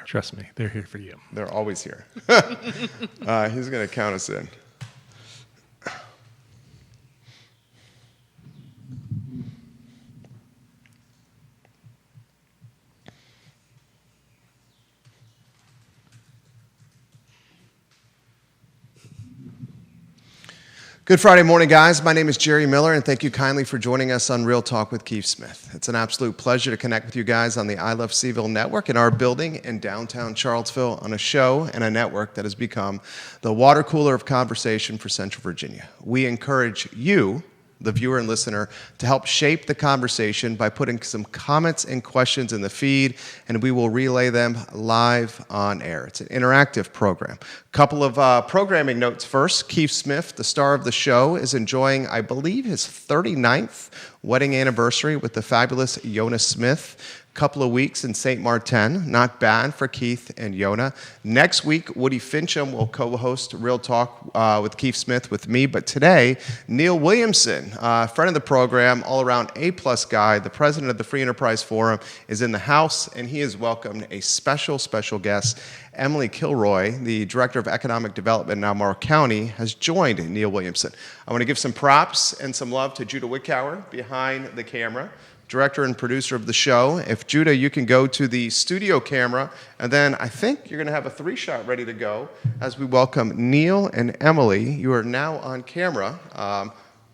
Trust me, they're here for you. They're always here. He's going to count us in. Good Friday morning, guys. My name is Jerry Miller, and thank you kindly for joining us on Real Talk with Keith Smith. It's an absolute pleasure to connect with you guys on the I Love CVille Network in our building in downtown Charlottesville on a show and a network that has become the water cooler of conversation for Central Virginia. We encourage you, the viewer and listener, to help shape the conversation by putting some comments and questions in the feed, and we will relay them live on air. It's an interactive program. Couple of programming notes first. Keith Smith, the star of the show, is enjoying, I believe, his 39th wedding anniversary with the fabulous Yonna Smith. Couple of weeks in St. Martin. Not bad for Keith and Yonna. Next week, Woody Fincham will co-host Real Talk with Keith Smith with me. But today, Neil Williamson, friend of the program, all-around A-plus guy, the president of the Free Enterprise Forum, is in the house, and he has welcomed a special guest. Emily Kilroy, the Director of Economic Development in Albemarle County, has joined Neil Williamson. I want to give some props and some love to Judah Wickower behind the camera, director and producer of the show. If Judah, you can go to the studio camera, and then I think you're going to have a 3-shot ready to go as we welcome Neil and Emily. You are now on camera.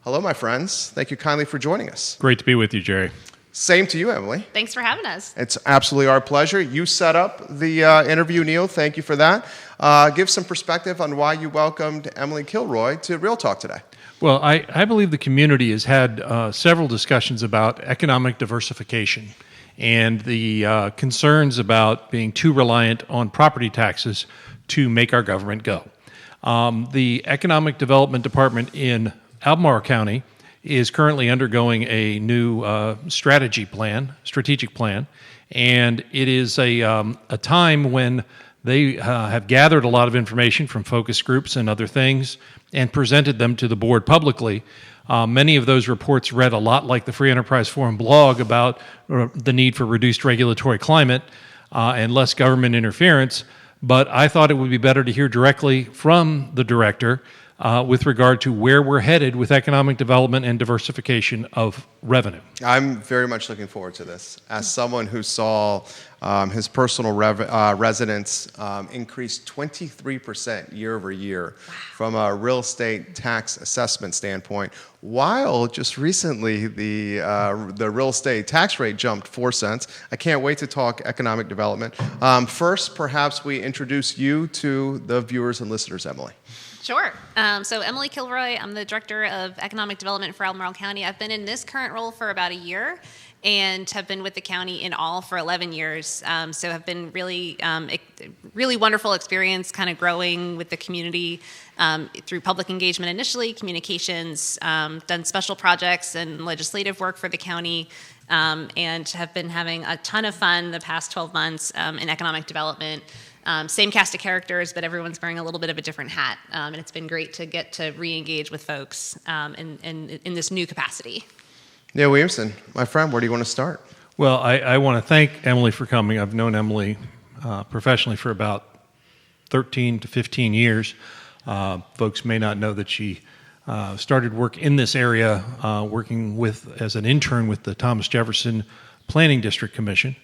Hello, my friends. Thank you kindly for joining us. Great to be with you, Jerry. Same to you, Emily. Thanks for having us. It's absolutely our pleasure. You set up the interview, Neil. Thank you for that. Give some perspective on why you welcomed Emily Kilroy to Real Talk today. Well, I believe the community has had several discussions about economic diversification and the concerns about being too reliant on property taxes to make our government go. The Economic Development Department in Albemarle County is currently undergoing a new strategic plan, and it is a time when they have gathered a lot of information from focus groups and other things and presented them to the board publicly. Many of those reports read a lot like the Free Enterprise Forum blog about the need for reduced regulatory climate and less government interference, but I thought it would be better to hear directly from the director with regard to where we're headed with economic development and diversification of revenue. I'm very much looking forward to this. As someone who saw his personal residence increase 23% year over year from a real estate tax assessment standpoint, while just recently the real estate tax rate jumped 4 cents. I can't wait to talk economic development. First, perhaps we introduce you to the viewers and listeners, Emily. Sure. So Emily Kilroy, I'm the Director of Economic Development for Albemarle County. I've been in this current role for about a year and have been with the county in all for 11 years. So have been really wonderful experience kind of growing with the community through public engagement initially, communications, done special projects and legislative work for the county, and have been having a ton of fun the past 12 months in economic development. Same cast of characters, but everyone's wearing a little bit of a different hat. And it's been great to get to re-engage with folks in this new capacity. Neil Williamson, my friend, where do you want to start? Well, I want to thank Emily for coming. I've known Emily professionally for about 13 to 15 years. Folks may not know that she started work in this area, working as an intern with the Thomas Jefferson Planning District Commission.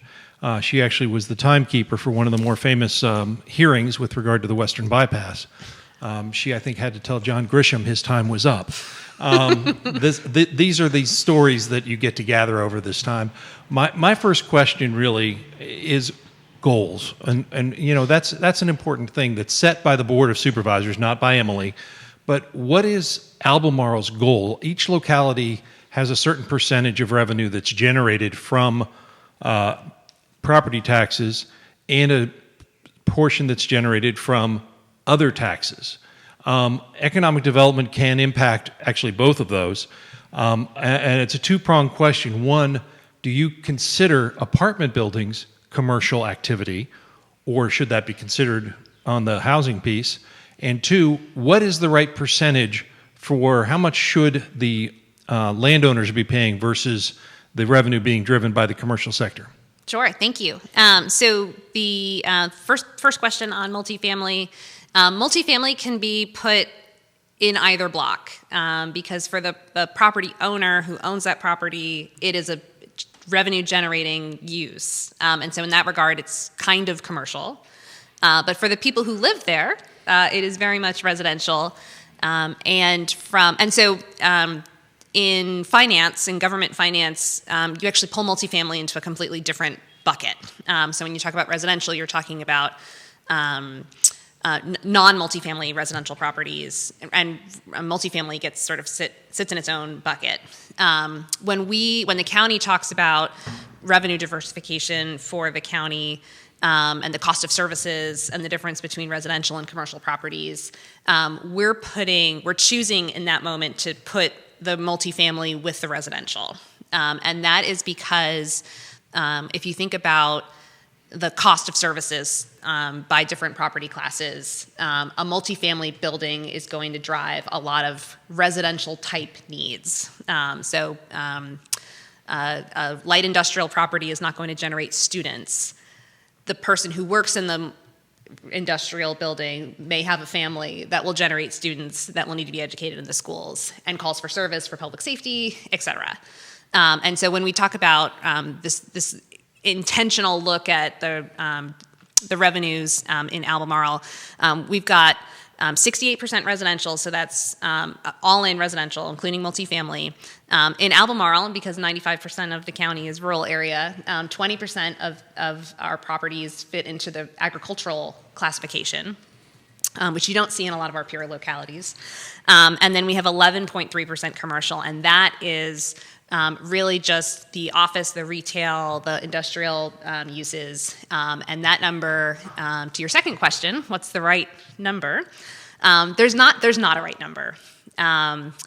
She actually was the timekeeper for one of the more famous hearings with regard to the Western Bypass. She, I think, had to tell John Grisham his time was up. These are these stories that you get to gather over this time. My first question really is goals, and you know that's an important thing that's set by the Board of Supervisors, not by Emily. But what is Albemarle's goal? Each locality has a certain percentage of revenue that's generated from property taxes and a portion that's generated from other taxes. Economic development can impact actually both of those. And it's a two-pronged question. One, do you consider apartment buildings commercial activity, or should that be considered on the housing piece? And two, what is the right percentage for how much should the landowners be paying versus the revenue being driven by the commercial sector? Sure, thank you. So the first question on multifamily, multifamily can be put in either block because for the property owner who owns that property, it is a revenue generating use. And so in that regard, it's kind of commercial. But for the people who live there, it is very much residential. In finance, in government finance, you actually pull multifamily into a completely different bucket. So when you talk about residential, you're talking about non-multifamily residential properties, and multifamily gets sort of sits in its own bucket. When the county talks about revenue diversification for the county, and the cost of services and the difference between residential and commercial properties, we're choosing in that moment to put the multifamily with the residential. And that is because if you think about the cost of services by different property classes, a multifamily building is going to drive a lot of residential type needs. A light industrial property is not going to generate students. The person who works in the industrial building may have a family that will generate students that will need to be educated in the schools, and calls for service for public safety, et cetera. And so when we talk about this intentional look at the revenues in Albemarle, we've got 68% residential, so that's all in residential, including multifamily. In Albemarle, because 95% of the county is rural area, 20% of our properties fit into the agricultural classification, which you don't see in a lot of our peer localities. And then we have 11.3% commercial, and that is really just the office, the retail, the industrial uses. And that number, to your second question, what's the right number? There's not a right number.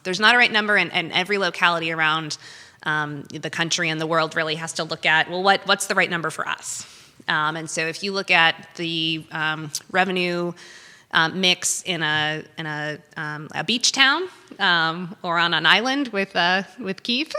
There's not a right number, and every locality around the country and the world really has to look at, well, what's the right number for us? And so if you look at the revenue mix in a beach town or on an island with Keith,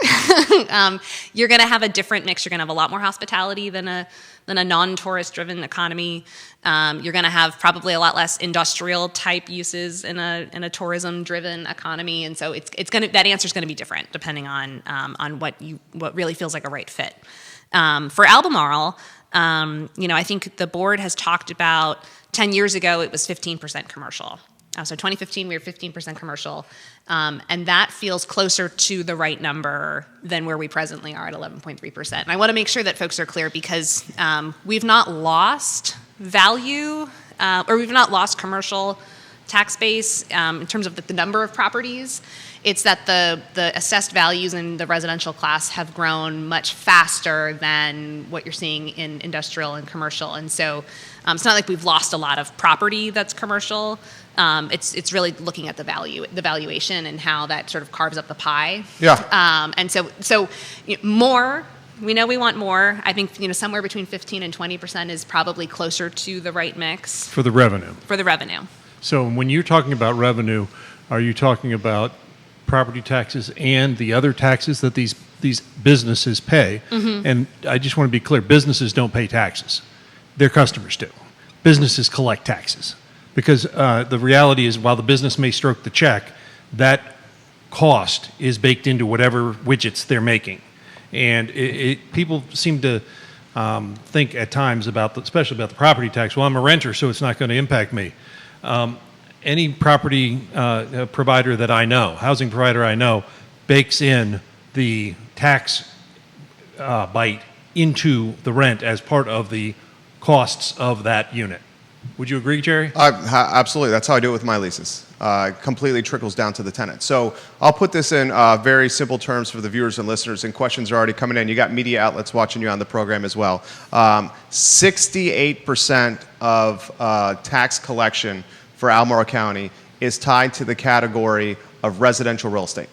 you're going to have a different mix. You're going to have a lot more hospitality than a non-tourist driven economy. You're going to have probably a lot less industrial type uses in a tourism driven economy, and so that answer is going to be different depending on what really feels like a right fit. For Albemarle, I think the board has talked about 10 years ago it was 15% commercial. So 2015 we were 15% commercial, and that feels closer to the right number than where we presently are at 11.3%. And I want to make sure that folks are clear because we've not lost value or we've not lost commercial tax base in terms of the number of properties. It's that the assessed values in the residential class have grown much faster than what you're seeing in industrial and commercial. And so it's not like we've lost a lot of property that's commercial. It's really looking at the valuation and how that sort of carves up the pie. Yeah. And so more. We know we want more. I think somewhere between 15 and 20% is probably closer to the right mix For the revenue. for the revenue. So when you're talking about revenue, are you talking about property taxes and the other taxes that these businesses pay? Mm-hmm. And I just want to be clear, businesses don't pay taxes. Their customers do. Businesses collect taxes. Because the reality is while the business may stroke the check, that cost is baked into whatever widgets they're making. And people seem to think at times especially about the property tax. Well, I'm a renter, so it's not going to impact me. Any property provider that I know, housing provider I know, bakes in the tax bite into the rent as part of the costs of that unit. Would you agree, Jerry? Absolutely. That's how I do it with my leases. Completely trickles down to the tenant. So I'll put this in very simple terms for the viewers and listeners, and questions are already coming in. You got media outlets watching you on the program as well. 68% of tax collection for Albemarle County is tied to the category of residential real estate.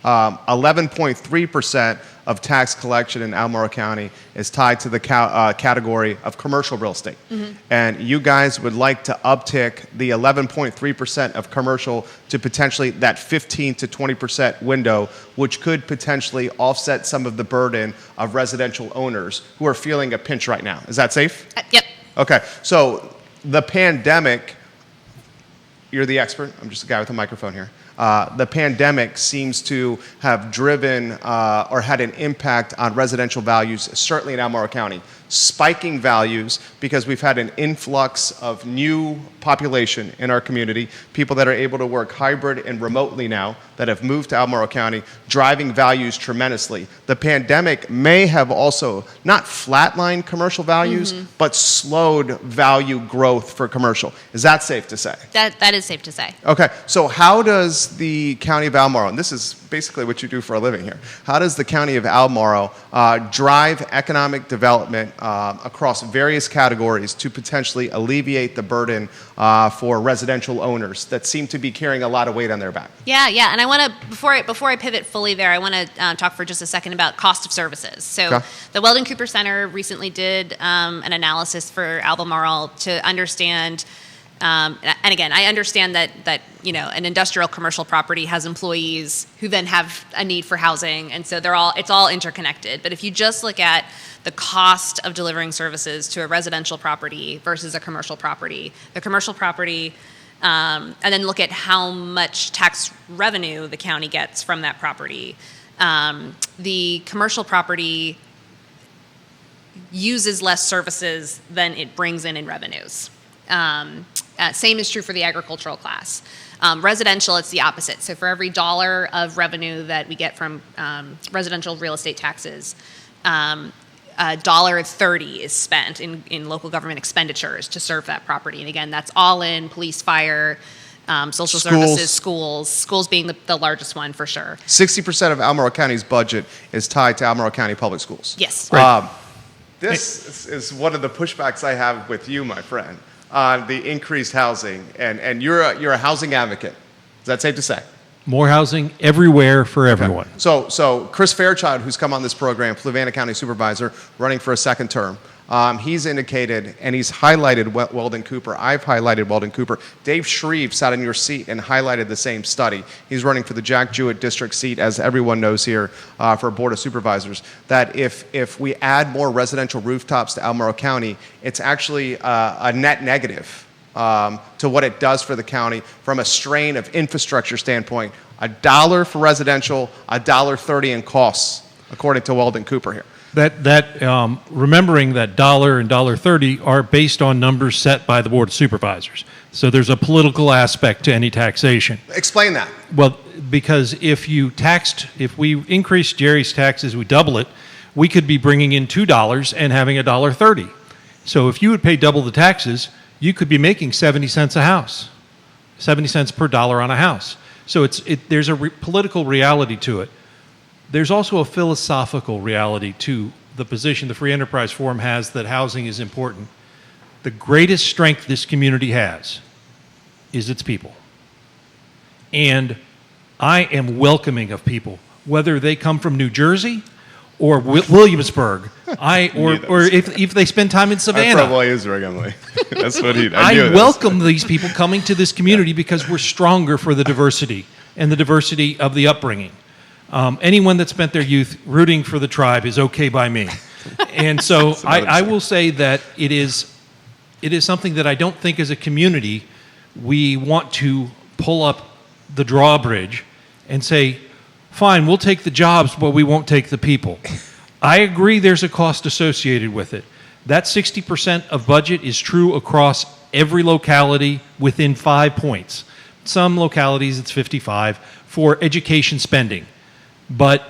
11.3% of tax collection in Albemarle County is tied to the category of commercial real estate. And you guys would like to uptick the 11.3% of commercial to potentially that 15 to 20% window, which could potentially offset some of the burden of residential owners who are feeling a pinch right now. Is that safe? Yep. Okay, so the pandemic, you're the expert, I'm just a guy with a microphone here. The pandemic seems to have driven or had an impact on residential values, certainly in Albemarle County. Spiking values because we've had an influx of new population in our community, people that are able to work hybrid and remotely now that have moved to Albemarle County, driving values tremendously. The pandemic may have also not flatlined commercial values, but slowed value growth for commercial. Is that safe to say? That is safe to say. Okay, so how does the County of Albemarle, and this is basically what you do for a living here, how does the County of Albemarle drive economic development across various categories to potentially alleviate the burden for residential owners that seem to be carrying a lot of weight on their back? Yeah, and I want to, before I pivot fully there, I want to talk for just a second about cost of services. So Okay. the Weldon Cooper Center recently did an analysis for Albemarle to understand. And again, I understand that an industrial commercial property has employees who then have a need for housing, and so it's all interconnected. But if you just look at the cost of delivering services to a residential property versus a commercial property, the commercial property, and then look at how much tax revenue the county gets from that property, the commercial property uses less services than it brings in revenues. Same is true for the agricultural class. Residential, it's the opposite. So for every dollar of revenue that we get from residential real estate taxes, $1.30 is spent in local government expenditures to serve that property. And again, that's all in police, fire, social services, schools being the largest one for sure. 60% of Albemarle County's budget is tied to Albemarle County Public Schools. Yes. This is one of the pushbacks I have with you, my friend, on the increased housing, and you're a housing advocate. Is that safe to say? More housing everywhere for everyone. So Chris Fairchild, who's come on this program, Fluvanna County Supervisor, running for a second term, he's indicated and he's highlighted Weldon Cooper. I've highlighted Weldon Cooper. Dave Shreve sat in your seat and highlighted the same study. He's running for the Jack Jewett district seat, as everyone knows here, for Board of Supervisors, that if we add more residential rooftops to Albemarle County, it's actually a net negative to what it does for the county from a strain of infrastructure standpoint. $1 for residential, $1.30 in costs, according to Weldon Cooper here. Remembering that $1 and $1.30 are based on numbers set by the Board of Supervisors. So there's a political aspect to any taxation. Explain that. Well, because if we increase Jerry's taxes, we double it, we could be bringing in $2 and having $1.30. So if you would pay double the taxes, you could be making 70 cents a house, 70 cents per dollar on a house. So there's a political reality to it. There's also a philosophical reality to the position the Free Enterprise Forum has that housing is important. The greatest strength this community has is its people. And I am welcoming of people, whether they come from New Jersey or Williamsburg, or if they spend time in Savannah. I'm from Williamsburg, Emily. That's what I welcome these people coming to this community because we're stronger for the diversity and the diversity of the upbringing. Anyone that spent their youth rooting for the tribe is okay by me. And so I will say that it is something that I don't think as a community we want to pull up the drawbridge and say, fine, we'll take the jobs, but we won't take the people. I agree there's a cost associated with it. That 60% of budget is true across every locality within 5 points. Some localities it's 55 for education spending. But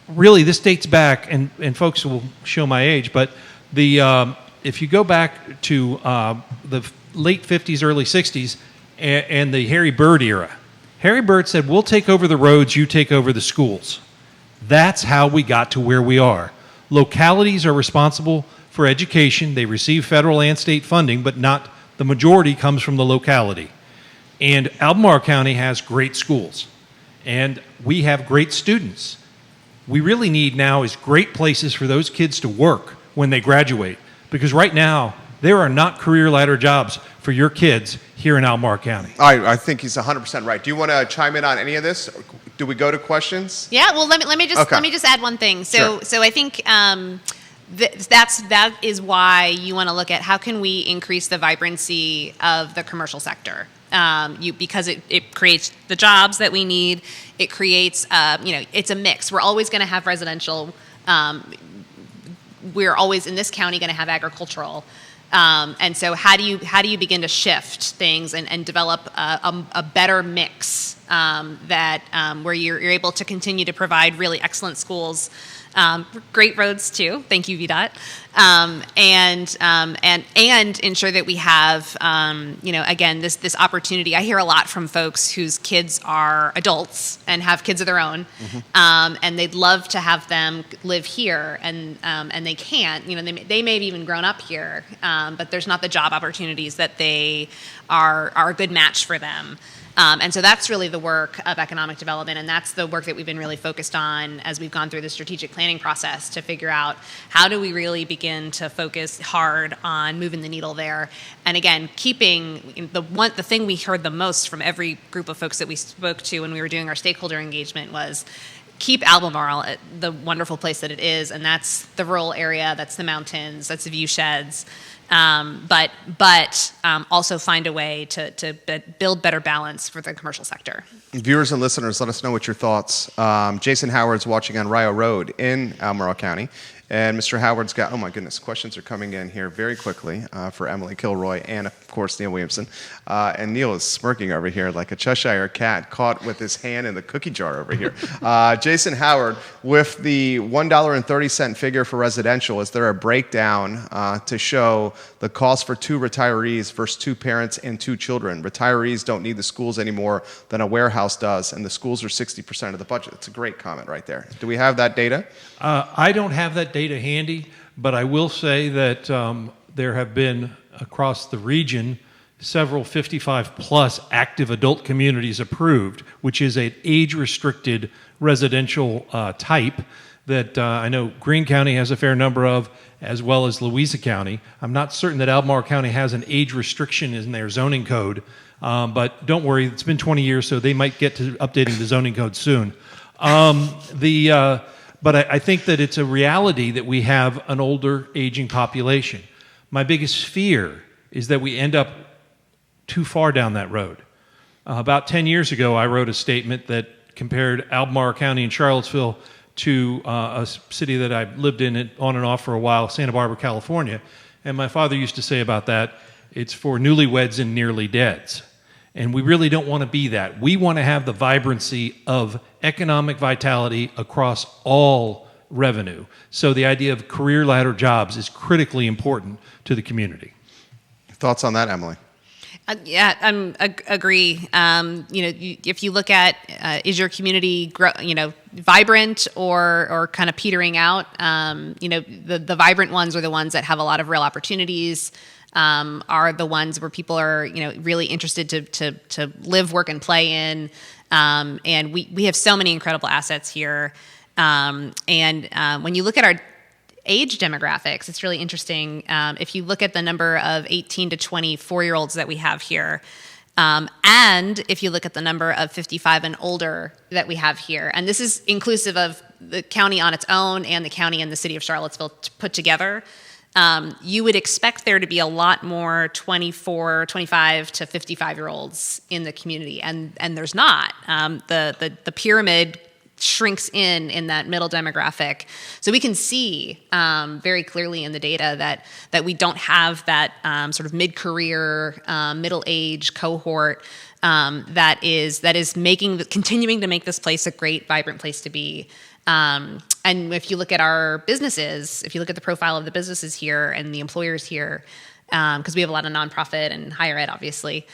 really this dates back, and folks will show my age, but if you go back to the late 50s, early 60s, and the Harry Byrd era, Harry Byrd said, we'll take over the roads, you take over the schools. That's how we got to where we are. Localities are responsible for education. They receive federal and state funding, but not the majority comes from the locality. And Albemarle County has great schools. and we have great students. We really need now is great places for those kids to work when they graduate, because right now there are not career ladder jobs for your kids here in Albemarle County. I think he's 100% right. Do you want to chime in on any of this? Do we go to questions? Yeah, well, let me just add one thing. So I think that is why you want to look at how can we increase the vibrancy of the commercial sector. Because it creates the jobs that we need. It creates, it's a mix. We're always going to have residential. We're always in this county going to have agricultural. And so how do you begin to shift things and develop a better mix where you're able to continue to provide really excellent schools, great roads too. Thank you, VDOT, and ensure that we have again this opportunity. I hear a lot from folks whose kids are adults and have kids of their own, and they'd love to have them live here, and they can't. They may have even grown up here, but there's not the job opportunities that they are a good match for them. And so that's really the work of economic development, and that's the work that we've been really focused on as we've gone through the strategic planning process to figure out how do we really begin to focus hard on moving the needle there. And again, keeping the thing we heard the most from every group of folks that we spoke to when we were doing our stakeholder engagement was keep Albemarle at the wonderful place that it is, and that's the rural area, that's the mountains, that's the view sheds. But also find a way to build better balance for the commercial sector. Viewers and listeners, let us know what your thoughts. Jason Howard's watching on Rio Road in Albemarle County. And Mr. Howard's got, oh my goodness, questions are coming in here very quickly for Emily Kilroy and, of course, Neil Williamson. And Neil is smirking over here like a Cheshire cat caught with his hand in the cookie jar over here. Jason Howard, with the $1.30 figure for residential, is there a breakdown to show the cost for 2 retirees versus 2 parents and 2 children? Retirees don't need the schools anymore than a warehouse does, and the schools are 60% of the budget. It's a great comment right there. Do we have that data? I don't have that data handy, but I will say that there have been across the region several 55-plus active adult communities approved, which is an age-restricted residential type that I know Greene County has a fair number of, as well as Louisa County. I'm not certain that Albemarle County has an age restriction in their zoning code, but don't worry, it's been 20 years, so they might get to updating the zoning code soon. But I think that it's a reality that we have an older, aging population. My biggest fear is that we end up too far down that road. About 10 years ago, I wrote a statement that compared Albemarle County and Charlottesville to a city that I lived in on and off for a while, Santa Barbara, California. And my father used to say about that, it's for newlyweds and nearly deads. And we really don't want to be that. We want to have the vibrancy of economic vitality across all revenue. So the idea of career ladder jobs is critically important to the community. Thoughts on that, Emily? Agree. If you look at is your community vibrant or kind of petering out? The vibrant ones are the ones that have a lot of real opportunities. Are the ones where people are really interested to live, work, and play in. And we have so many incredible assets here. And when you look at our age demographics, it's really interesting. If you look at the number of 18 to 24-year-olds that we have here, and if you look at the number of 55 and older that we have here, and this is inclusive of the county on its own and the county and the city of Charlottesville put together, you would expect there to be a lot more 24, 25 to 55-year-olds in the community, and there's not. The pyramid shrinks in that middle demographic. So we can see very clearly in the data that we don't have that sort of mid-career, middle-age cohort that is continuing to make this place a great, vibrant place to be. And if you look at our businesses, if you look at the profile of the businesses here and the employers here, because we have a lot of nonprofit and higher ed, obviously,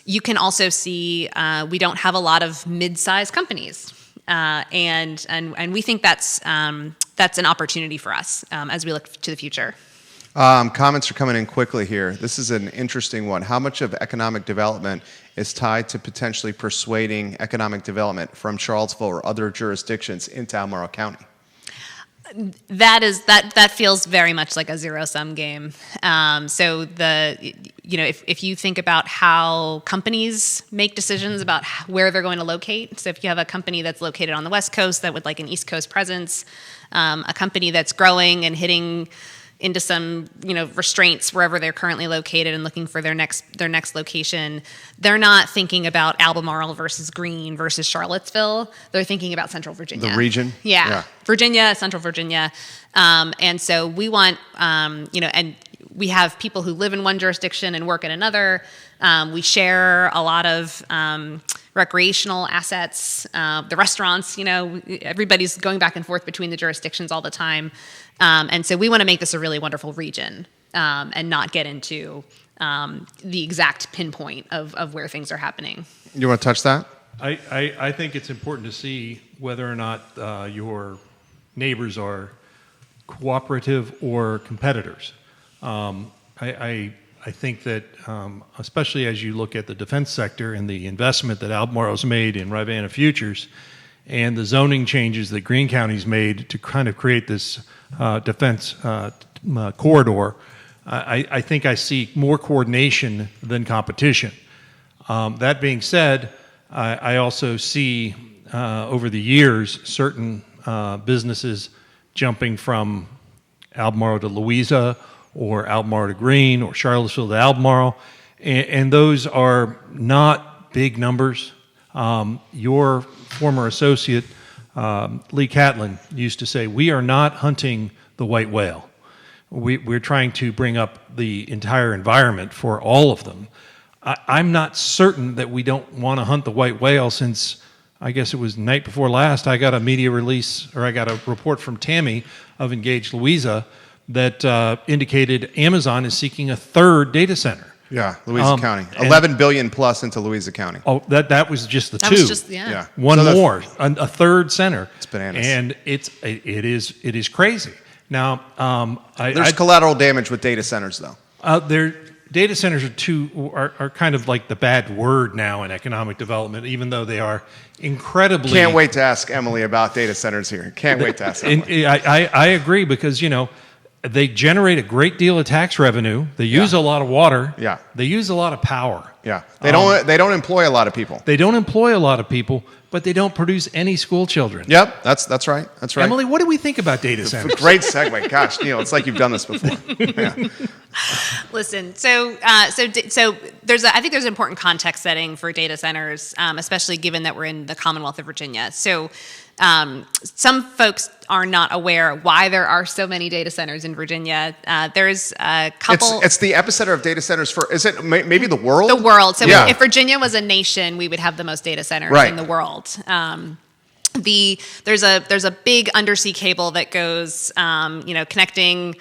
you can also see we don't have a lot of mid-sized companies, and we think that's an opportunity for us as we look to the future. Comments are coming in quickly here. This is an interesting one. How much of economic development is tied to potentially persuading economic development from Charlottesville or other jurisdictions into Albemarle County? That feels very much like a zero-sum game. So if you think about how companies make decisions about where they're going to locate, so if you have a company that's located on the West Coast that would like an East Coast presence, a company that's growing and hitting into some restraints wherever they're currently located and looking for their next location, they're not thinking about Albemarle versus Greene versus Charlottesville. They're thinking about Central Virginia. The region? Yeah. Virginia, Central Virginia. And so we want, and we have people who live in one jurisdiction and work in another. We share a lot of recreational assets, the restaurants, everybody's going back and forth between the jurisdictions all the time. And so we want to make this a really wonderful region and not get into the exact pinpoint of where things are happening. You want to touch that? I think it's important to see whether or not your neighbors are cooperative or competitors. I think that, especially as you look at the defense sector and the investment that Albemarle's made in Rivanna Futures and the zoning changes that Greene County's made to kind of create this defense corridor, I think I see more coordination than competition. That being said, I also see over the years certain businesses jumping from Albemarle to Louisa or Albemarle to Greene or Charlottesville to Albemarle, and those are not big numbers. Your former associate, Lee Catlin, used to say, we are not hunting the white whale. We're trying to bring up the entire environment for all of them. I'm not certain that we don't want to hunt the white whale, since I guess it was the night before last, I got a media release, or I got a report from Tammy of Engaged Louisa that indicated Amazon is seeking a third data center. Yeah, Louisa County. 11 billion plus into Louisa County. Oh, that was just the That two. was just, yeah. One more, a third center. It's bananas. And it is crazy. Now, There's collateral damage with data centers, though. Data centers are kind of like the bad word now in economic development, even though they are incredibly. Can't wait to ask Emily about data centers here. Can't wait to ask Emily. I agree, because they generate a great deal of tax revenue. They use a lot of water. Yeah. They use a lot of power. Yeah. They don't employ a lot of people. They don't employ a lot of people, but they don't produce any school children. Yep, that's right. That's right. Emily, what do we think about data centers? Great segue. Gosh, Neil, it's like you've done this before. Yeah. Listen, so I think there's an important context setting for data centers, especially given that we're in the Commonwealth of Virginia. So some folks are not aware why there are so many data centers in Virginia. There's a couple. It's the epicenter of data centers for. Is it maybe the world? The world. So Yeah. if Virginia was a nation, we would have the most data centers Right. in the world. There's a big undersea cable that goes, connecting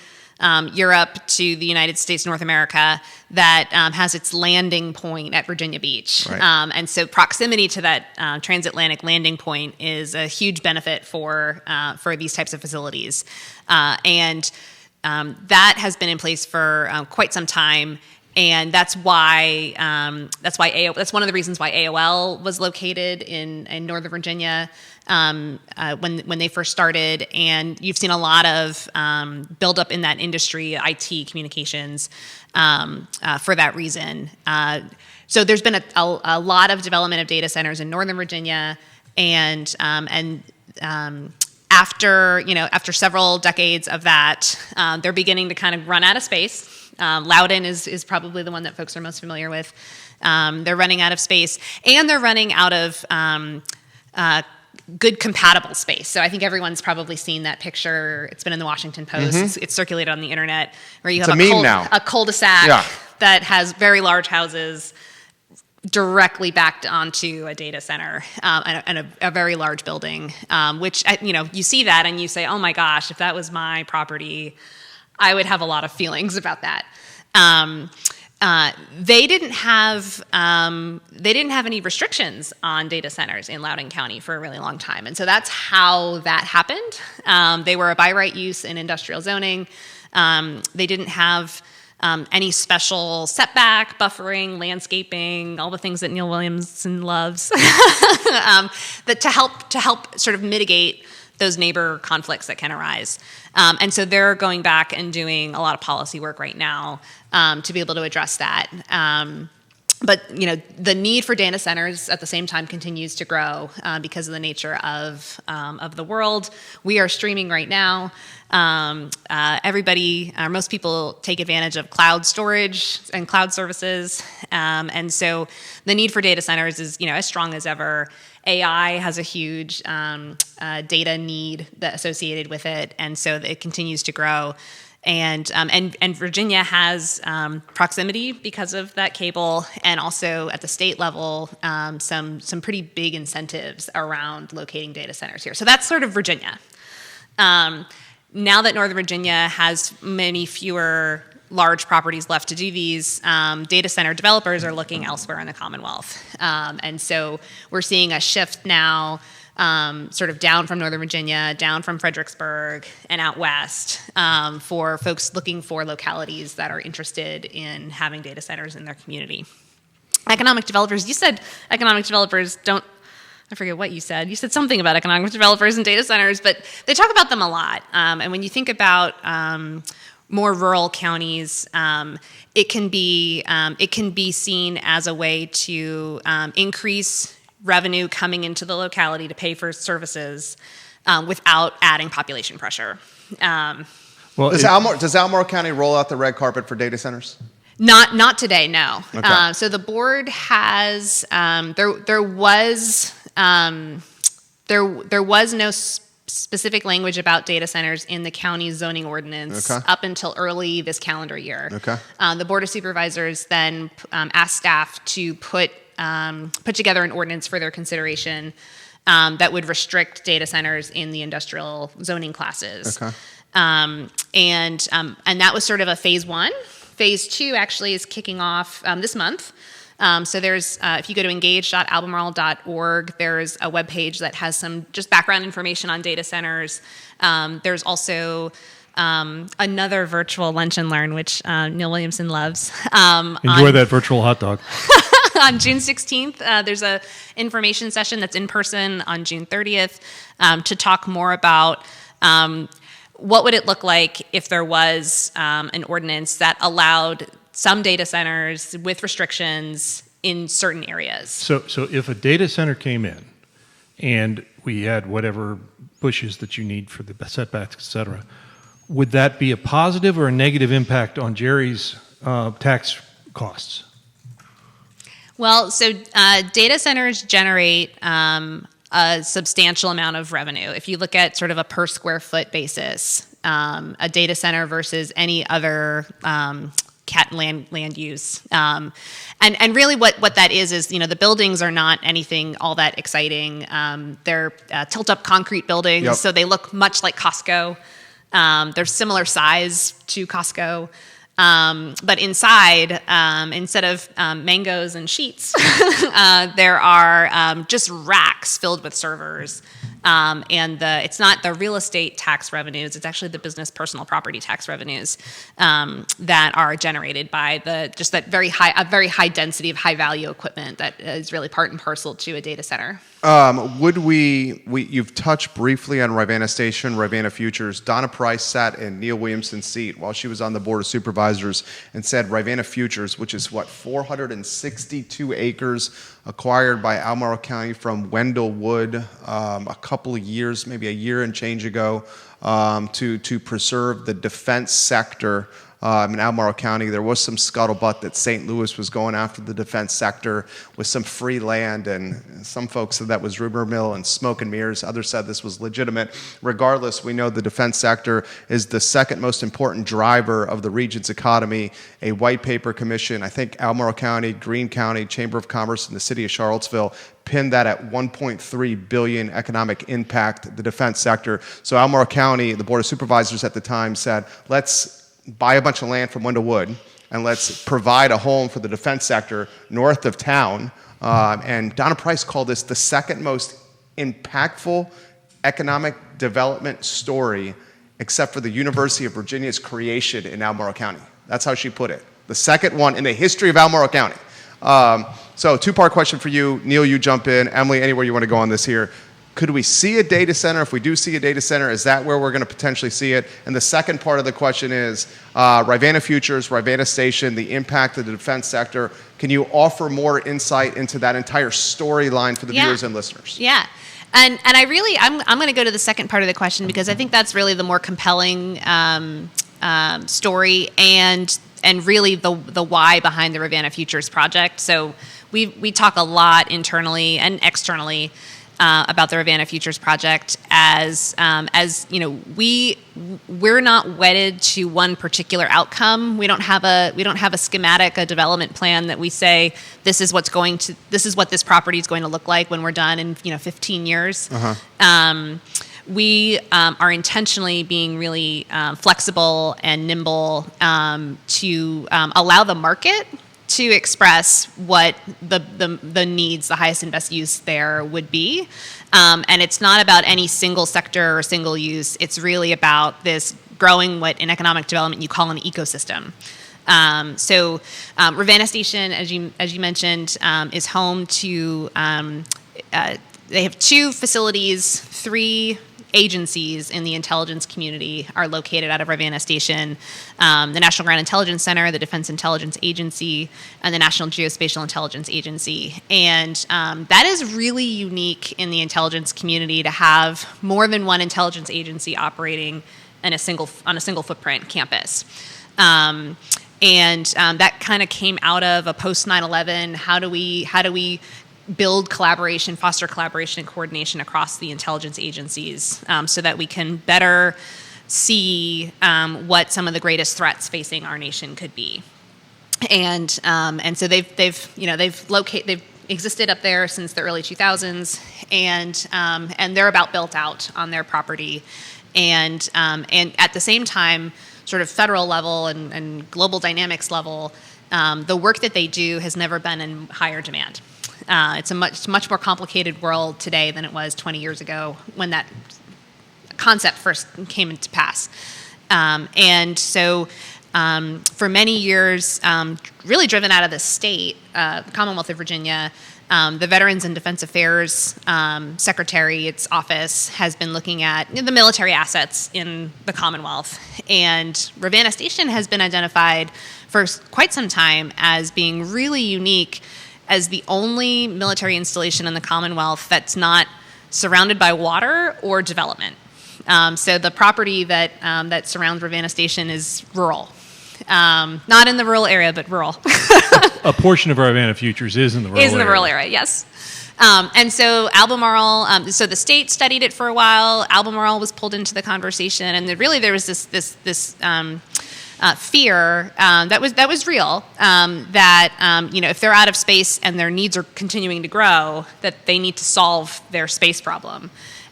Europe to the United States, North America, that has its landing point at Virginia Beach. Right. And so proximity to that transatlantic landing point is a huge benefit for these types of facilities. And that has been in place for quite some time. And that's why that's one of the reasons why AOL was located in Northern Virginia when they first started. And you've seen a lot of buildup in that industry, IT, communications, for that reason. So there's been a lot of development of data centers in Northern Virginia, and after several decades of that, they're beginning to kind of run out of space. Loudoun is probably the one that folks are most familiar with. They're running out of space, and they're running out of good compatible space. So I think everyone's probably seen that picture. It's been in the Washington Post. Mm-hmm. It's circulated on the internet, where you It's have a meme now. a cul-de-sac Yeah. that has very large houses directly backed onto a data center and a very large building, which, you see that and you say, oh my gosh, if that was my property, I would have a lot of feelings about that. They didn't have any restrictions on data centers in Loudoun County for a really long time, and so that's how that happened. They were a by right use in industrial zoning. They didn't have any special setback, buffering, landscaping, all the things that Neil Williamson loves, that to help sort of mitigate those neighbor conflicts that can arise. And so they're going back and doing a lot of policy work right now to be able to address that. But the need for data centers at the same time continues to grow because of the nature of the world. We are streaming right now. Most people take advantage of cloud storage and cloud services, and so the need for data centers is as strong as ever. AI has a huge data need associated with it, and so it continues to grow. And Virginia has proximity because of that cable, and also at the state level, some pretty big incentives around locating data centers here. So that's sort of Virginia. Now that Northern Virginia has many fewer large properties left to do these, data center developers are looking elsewhere in the Commonwealth. And so we're seeing a shift now sort of down from Northern Virginia, down from Fredericksburg, and out west for folks looking for localities that are interested in having data centers in their community. Economic developers, you said economic developers don't, I forget what you said. You said something about economic developers and data centers, but they talk about them a lot. And when you think about more rural counties, it can be seen as a way to increase revenue coming into the locality to pay for services without adding population pressure. Does Albemarle County roll out the red carpet for data centers? Not today, no. Okay. So the board has there was no specific language about data centers in the county zoning ordinance up until early this calendar year. Okay. The Board of Supervisors then asked staff to put together an ordinance for their consideration that would restrict data centers in the industrial zoning classes. Okay. And that was sort of a phase one. Phase two actually is kicking off this month. So there's, if you go to engage.albemarle.org, there's a webpage that has some just background information on data centers. There's also another virtual lunch and learn, which Neil Williamson loves. Enjoy that virtual hot dog. On June 16th, there's a information session that's in person on June 30th to talk more about what would it look like if there was an ordinance that allowed some data centers with restrictions in certain areas. So if a data center came in and we had whatever bushes that you need for the setbacks, et cetera, would that be a positive or a negative impact on Jerry's tax costs? Well, so data centers generate a substantial amount of revenue. If you look at sort of a per square foot basis, a data center versus any other land use. And really what that is, the buildings are not anything all that exciting. They're tilt-up concrete buildings, so they look much like Costco. They're similar size to Costco. But inside, instead of mangoes and sheets, there are just racks filled with servers. And it's not the real estate tax revenues, it's actually the business personal property tax revenues that are generated by that very high density of high value equipment that is really part and parcel to a data center. You've touched briefly on Rivanna Station, Rivanna Futures. Donna Price sat in Neil Williamson's seat while she was on the Board of Supervisors and said Rivanna Futures, which is 462 acres acquired by Albemarle County from Wendell Wood a couple of years, maybe a year and change ago, to preserve the defense sector. In Albemarle County, there was some scuttlebutt that St. Louis was going after the defense sector with some free land, and some folks said that was rumor mill and smoke and mirrors. Others said this was legitimate. Regardless, we know the defense sector is the second most important driver of the region's economy. A white paper commission, I think Albemarle County, Greene County, Chamber of Commerce, and the city of Charlottesville pinned that at $1.3 billion economic impact, the defense sector. So Albemarle County, the Board of Supervisors at the time said, let's buy a bunch of land from Wendell Wood and let's provide a home for the defense sector north of town. And Donna Price called this the second most impactful economic development story except for the University of Virginia's creation in Albemarle County. That's how she put it. The second one in the history of Albemarle County. So two-part question for you. Neil, you jump in. Emily, anywhere you want to go on this here. Could we see a data center? If we do see a data center, is that where we're going to potentially see it? And the second part of the question is Rivanna Futures, Rivanna Station, the impact of the defense sector. Can you offer more insight into that entire storyline for the viewers and listeners? Yeah. And I'm going to go to the second part of the question because I think that's really the more compelling story and really the why behind the Rivanna Futures project. So we talk a lot internally and externally about the Rivanna Futures project as you know, we're not wedded to one particular outcome. We don't have a schematic, a development plan that we say this is what this property is going to look like when we're done in 15 years. We are intentionally being really flexible and nimble to allow the market to express what the needs, the highest and best use there would be. And it's not about any single sector or single use. It's really about this growing what in economic development you call an ecosystem. So Rivanna Station, as you mentioned, is home to, they have 2 facilities, 3 agencies in the intelligence community are located out of Rivanna Station, the National Ground Intelligence Center, the Defense Intelligence Agency, and the National Geospatial Intelligence Agency. And that is really unique in the intelligence community to have more than one intelligence agency operating on a single footprint campus. And that kind of came out of a post 9/11. How do we build collaboration, foster collaboration and coordination across the intelligence agencies so that we can better see what some of the greatest threats facing our nation could be. And so they've existed up there since the early 2000s, and they're about built out on their property. And at the same time, sort of federal level and global dynamics level, the work that they do has never been in higher demand. It's a much more complicated world today than it was 20 years ago when that concept first came into pass. And so for many years, really driven out of the state, the Commonwealth of Virginia, the Veterans and Defense Affairs Secretary, its office, has been looking at the military assets in the Commonwealth. And Rivanna Station has been identified for quite some time as being really unique as the only military installation in the Commonwealth that's not surrounded by water or development. So the property that surrounds Rivanna Station is rural. Not in the rural area, but rural. A portion of Rivanna Futures is in the rural area. Is in the rural area, yes. And so Albemarle, so the state studied it for a while. Albemarle was pulled into the conversation, and there was this fear that was real, that if they're out of space and their needs are continuing to grow, that they need to solve their space problem.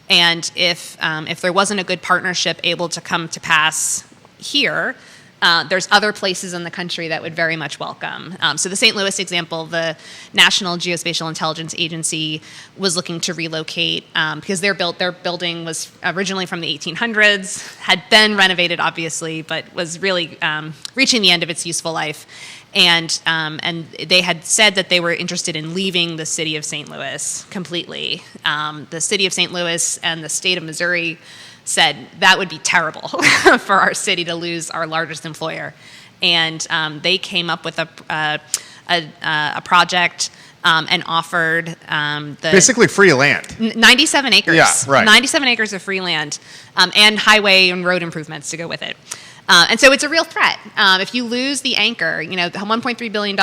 And if there wasn't a good partnership able to come to pass here, there's other places in the country that would very much welcome. So the St. Louis example, the National Geospatial Intelligence Agency was looking to relocate because their building was originally from the 1800s, had been renovated obviously, but was really reaching the end of its useful life. And they had said that they were interested in leaving the city of St. Louis completely. The city of St. Louis and the state of Missouri said that would be terrible for our city to lose our largest employer, and they came up with a project and offered basically free land, 97 acres. Yeah, right. 97 acres of free land and highway and road improvements to go with it. And so it's a real threat. If you lose the anchor, $1.3 billion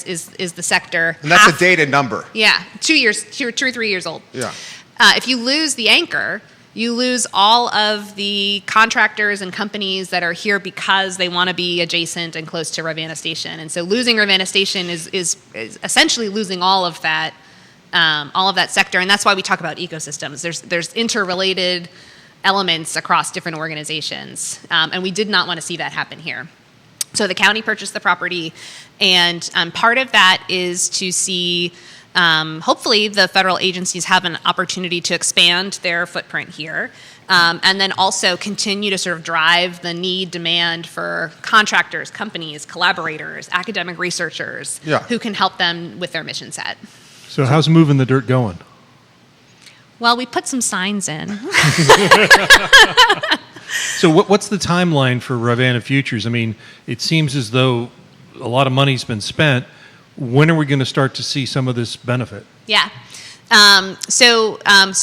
is the sector. And that's a dated number. Yeah, 2 or 3 years old. Yeah. If you lose the anchor, you lose all of the contractors and companies that are here because they want to be adjacent and close to Rivanna Station. And so losing Rivanna Station is essentially losing all of that sector. And that's why we talk about ecosystems. There's interrelated elements across different organizations. And we did not want to see that happen here. So the county purchased the property, and part of that is to see hopefully the federal agencies have an opportunity to expand their footprint here. and then also continue to sort of drive the demand for contractors, companies, collaborators, academic researchers who can help them with their mission set. So how's moving the dirt going? Well, we put some signs in. So what's the timeline for Rivanna Futures? I mean, it seems as though a lot of money's been spent. When are we going to start to see some of this benefit? Yeah. So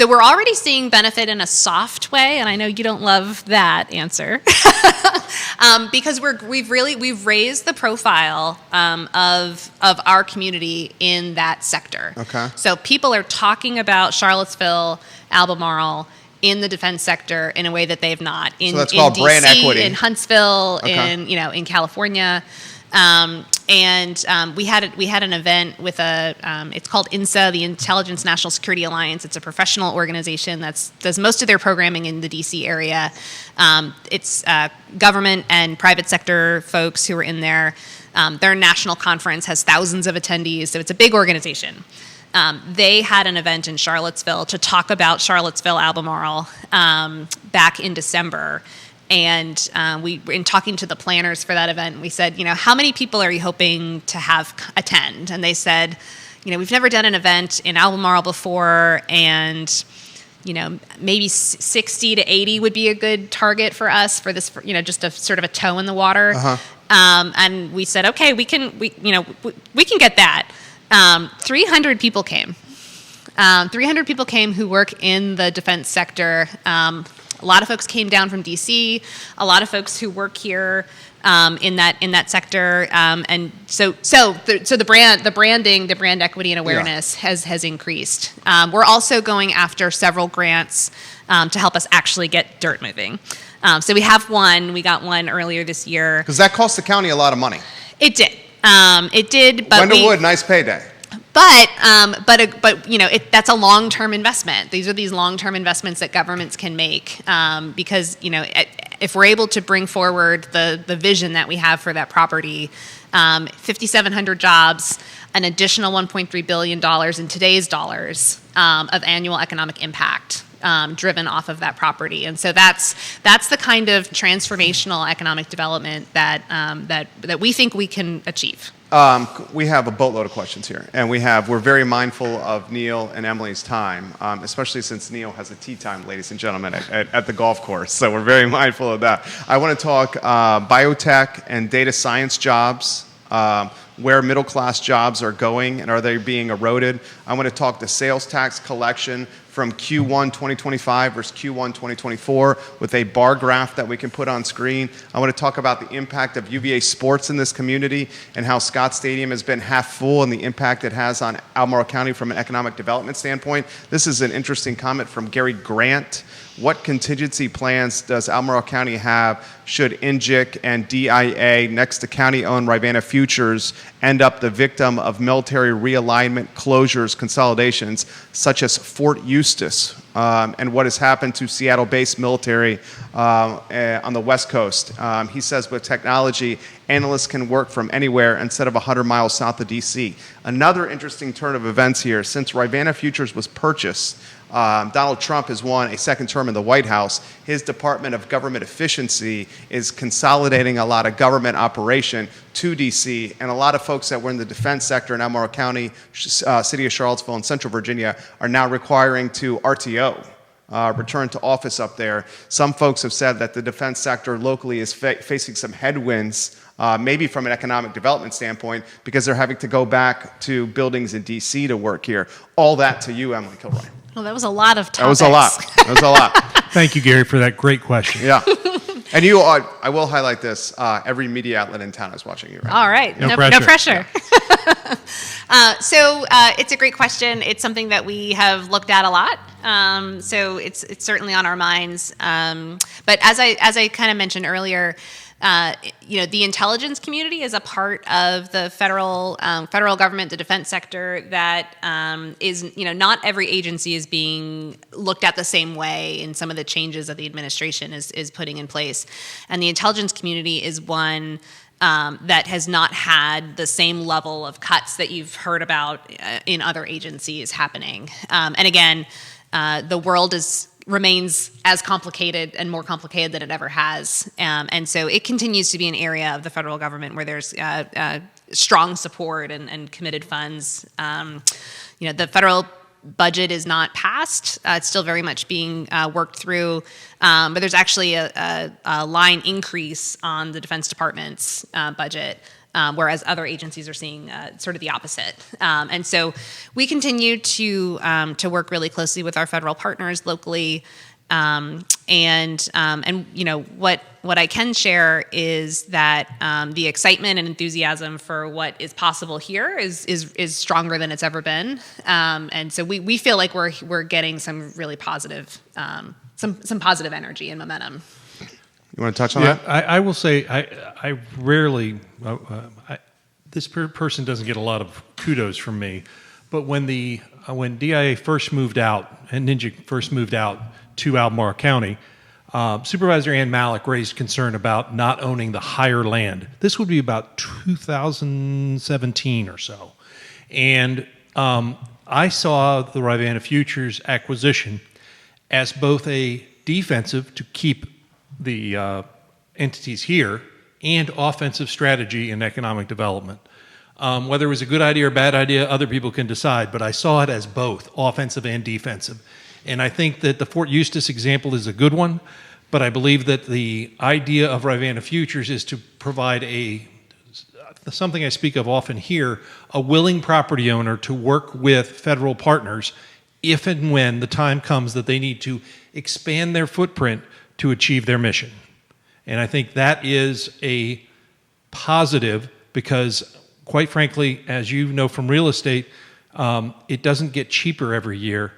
we're already seeing benefit in a soft way, and I know you don't love that answer, because we've raised the profile of our community in that sector. Okay. So people are talking about Charlottesville, Albemarle in the defense sector in a way that they've not in So that's called DC, brand equity. in Huntsville, Okay. in California. We had an event with it's called INSA, the Intelligence National Security Alliance. It's a professional organization that does most of their programming in the DC area. It's government and private sector folks who are in there. Their national conference has thousands of attendees, so it's a big organization. They had an event in Charlottesville to talk about Charlottesville, Albemarle, back in December. And in talking to the planners for that event, we said, how many people are you hoping to have attend? And they said, we've never done an event in Albemarle before, and maybe 60 to 80 would be a good target for us for this, just a sort of a toe in the water. And we said, okay, we can get that. 300 people came. 300 people came who work in the defense sector. A lot of folks came down from DC. A lot of folks who work here in that sector, and so the branding, the brand equity and awareness has increased. We're also going after several grants to help us actually get dirt moving. So we have one. We got one earlier this year. Because that cost the county a lot of money. It did. It did. But Wendell Wood, nice payday. But that's a long-term investment. These are long-term investments that governments can make because if we're able to bring forward the vision that we have for that property, 5,700 jobs, an additional $1.3 billion in today's dollars of annual economic impact driven off of that property, and so that's the kind of transformational economic development that we think we can achieve. We have a boatload of questions here, and we're very mindful of Neil and Emily's time, especially since Neil has a tea time, ladies and gentlemen, at the golf course. So we're very mindful of that. I want to talk biotech and data science jobs, where middle class jobs are going, and are they being eroded? I want to talk the sales tax collection from Q1 2025 versus Q1 2024 with a bar graph that we can put on screen. I want to talk about the impact of UVA sports in this community and how Scott Stadium has been half full and the impact it has on Albemarle County from an economic development standpoint. This is an interesting comment from Gary Grant. What contingency plans does Albemarle County have should NGIC and DIA, next to county-owned Rivanna Futures, end up the victim of military realignment, closures, consolidations, such as Fort Eustis, and what has happened to Seattle-based military on the West Coast? He says with technology, analysts can work from anywhere instead of 100 miles south of D.C. Another interesting turn of events here. Since Rivanna Futures was purchased, Donald Trump has won a second term in the White House. His Department of Government Efficiency is consolidating a lot of government operation to D.C., and a lot of folks that were in the defense sector in Albemarle County, City of Charlottesville, and Central Virginia are now requiring to RTO, return to office up there. Some folks have said that the defense sector locally is facing some headwinds, maybe from an economic development standpoint, because they're having to go back to buildings in D.C. to work here. All that to you, Emily Kilroy. Well, that was a lot of topics. That was a lot. That was a lot. Thank you, Gary, for that great question. Yeah. And you are, I will highlight this, every media outlet in town is watching you right now. All right. No pressure. So it's a great question. It's something that we have looked at a lot. So it's certainly on our minds. But as I kind of mentioned earlier, the intelligence community is a part of the federal government, the defense sector that is, not every agency is being looked at the same way in some of the changes that the administration is putting in place. And the intelligence community is one that has not had the same level of cuts that you've heard about in other agencies happening. And again, the world is remains as complicated and more complicated than it ever has. And so it continues to be an area of the federal government where there's strong support and committed funds. The federal budget is not passed. It's still very much being worked through. But there's actually a line increase on the Defense Department's budget. Whereas other agencies are seeing sort of the opposite, and so we continue to work really closely with our federal partners locally, and what I can share is that the excitement and enthusiasm for what is possible here is stronger than it's ever been, and so we feel like we're getting some really positive some positive energy and momentum. You want to touch on that? I will say I rarely this person doesn't get a lot of kudos from me, but when DIA first moved out and Ninja first moved out to Albemarle County, Supervisor Ann Malik raised concern about not owning the higher land. This would be about 2017 or so, and I saw the Rivanna Futures acquisition as both a defensive to keep the entities here and offensive strategy in economic development. Whether it was a good idea or bad idea, other people can decide, but I saw it as both offensive and defensive. And I think that the Fort Eustis example is a good one, but I believe that the idea of Rivanna Futures is to provide something I speak of often here, a willing property owner to work with federal partners if and when the time comes that they need to expand their footprint to achieve their mission. And I think that is a positive because, quite frankly, as you know from real estate, it doesn't get cheaper every year.